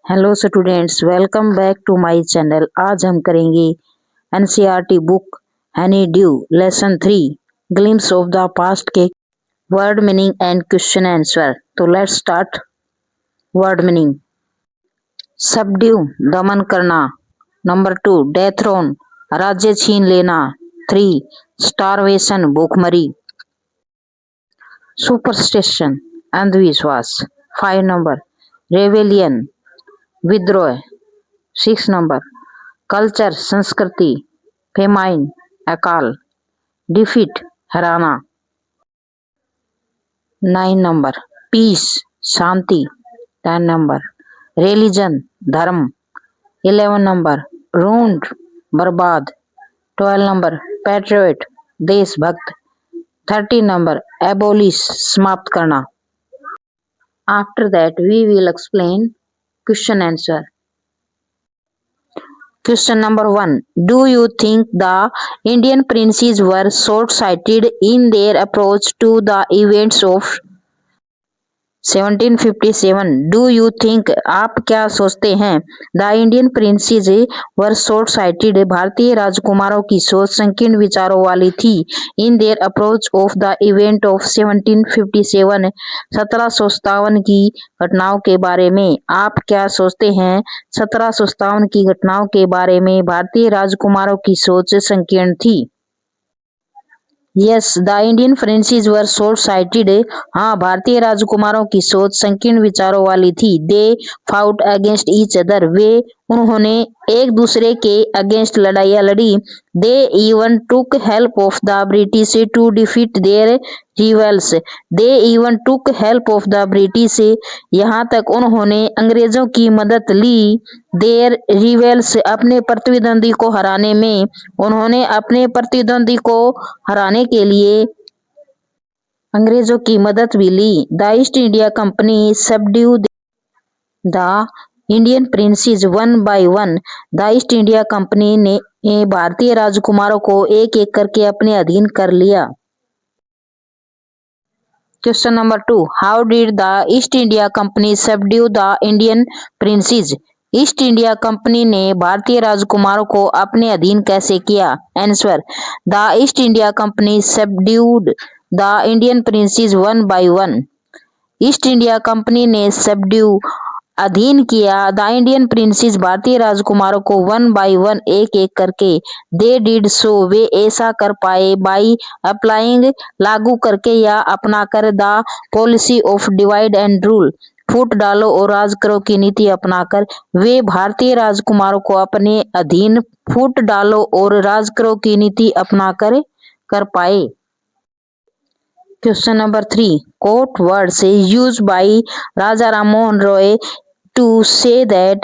Hello students, welcome back to my channel. आज हम करेंगे NCERT book Honeydew lesson 3 glimpses of the past के word meaning and question answer. तो let's start. Word meaning: subdue दमन करना। Number 2 डेथरोन राज्य छीन लेना। 3 स्टारवेशन भूखमरी। सुपरस्टिशन अंधविश्वास। 5 नंबर रेवेलियन विद्रोह। 6 नंबर कल्चर संस्कृति। फेमाइन अकाल। डिफीट हराना। 9 नंबर पीस शांति। 10 नंबर रिलीजन धर्म। 11 नंबर रूंड बर्बाद। 12 नंबर पैट्रियट देशभक्त। 13 नंबर एबोलिश समाप्त करना। After that we will explain question answer. Question number 1. Do you think the Indian princes were short-sighted in their approach to the events of 1757? Do you think आप क्या सोचते हैं? The Indian princes were short-sighted. भारतीय राजकुमारों की सोच संकीर्ण विचारों वाली थी। In their approach of the event of 1757 1757 की घटनाओं के बारे में आप क्या सोचते हैं? 1757 की घटनाओं के बारे में भारतीय राजकुमारों की सोच संकीर्ण थी। Yes, the Indian princes were short sighted. हाँ, भारतीय राजकुमारों की सोच संकीर्ण विचारों वाली थी। They fought against each other. उन्होंने एक दूसरे के अगेंस्ट लड़ाइयाँ लड़ी। They even took help of the British to defeat their rivals. They even took help of the British. यहाँ तक उन्होंने अंग्रेजों की मदद ली। देयर रिवल्स अपने प्रतिद्वंदी को हराने में। उन्होंने अपने प्रतिद्वंदी को हराने के लिए अंग्रेजों की मदद भी ली। The East India Company subdue the Indian princes one by one. The East India Company ने भारतीय राजकुमारों को एक एक करके अपने अधीन कर लिया। Question number 2. How did the East India Company subdue the Indian princess? East India Company ने भारतीय राजकुमारों को अपने अधीन कैसे किया? Answer: the East India company subdued the Indian princes one by one. East India Company ने सबड्यू अधीन किया द इंडियन प्रिंसेस भारतीय राजकुमारों को वन बाय वन एक एक करके। दे डिड सो वे ऐसा कर पाए। बाई अप्लाइंग लागू करके या अपना कर। The policy of divide and rule फूट डालो और राज करो की नीति अपनाकर वे भारतीय राजकुमारों को अपने अधीन फूट डालो और राज करो की नीति अपनाकर कर पाए। Question number 3. Quote words used by Raja Rammohan Roy to say that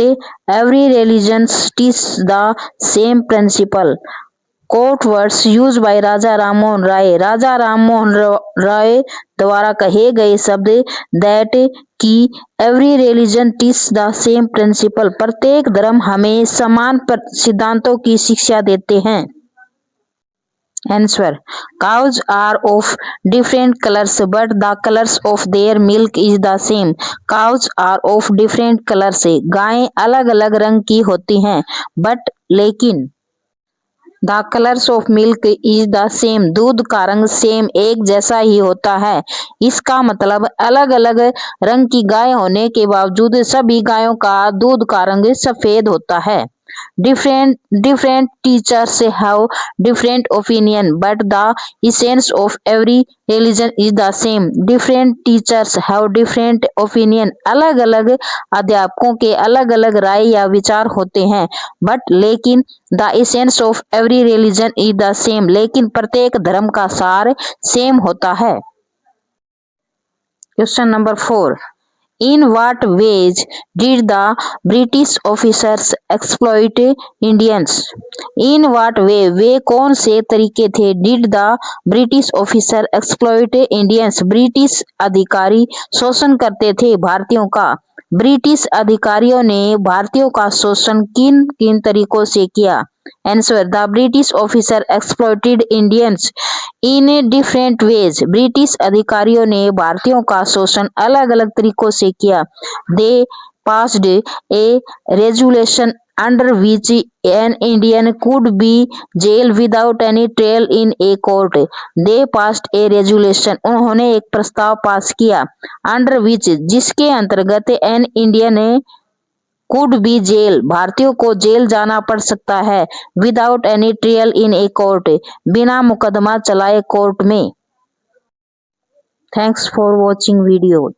every religion teaches the same principle. Quote words used by Raja Rammohan Roy. Raja Rammohan Roy द्वारा कहे गए शब्द that कि every religion teaches the same principle। प्रत्येक धर्म हमें समान सिद्धांतों की शिक्षा देते हैं। Answer: Cows are of different colors, but the colors of their milk is the same. Cows are of different colors. गायें अलग अलग रंग की होती हैं, but लेकिन the colours of milk is the same. दूध का रंग सेम एक जैसा ही होता है। इसका मतलब अलग अलग रंग की गाय होने के बावजूद सभी गायों का दूध का रंग सफेद होता है। Different teachers have different opinion, but the essence of every religion is the same. Different teachers have different opinion. अलग अलग अध्यापकों के अलग अलग राय या विचार होते हैं, but लेकिन the essence of every religion is the same. लेकिन प्रत्येक धर्म का सार सेम होता है। Question number 4. In what ways did the British officers exploit Indians? In what way वे कौन से तरीके थे? Did the British officer exploit Indians? British अधिकारी शोषण करते थे भारतीयों का। ब्रिटिश अधिकारियों ने भारतीयों का शोषण किन किन तरीकों से किया? Answer: The British officer exploited Indians in different ways. British अधिकारियों ने भारतीयों का शोषण अलग अलग तरीकों से किया। They passed a resolution under which an Indian could be jailed without any trial in a court. They passed a resolution. उन्होंने एक प्रस्ताव पास किया under which जिसके अंतर्गत an Indian could be jail भारतीयों को जेल जाना पड़ सकता है without any trial in a court बिना मुकदमा चलाए कोर्ट में। Thanks for watching video.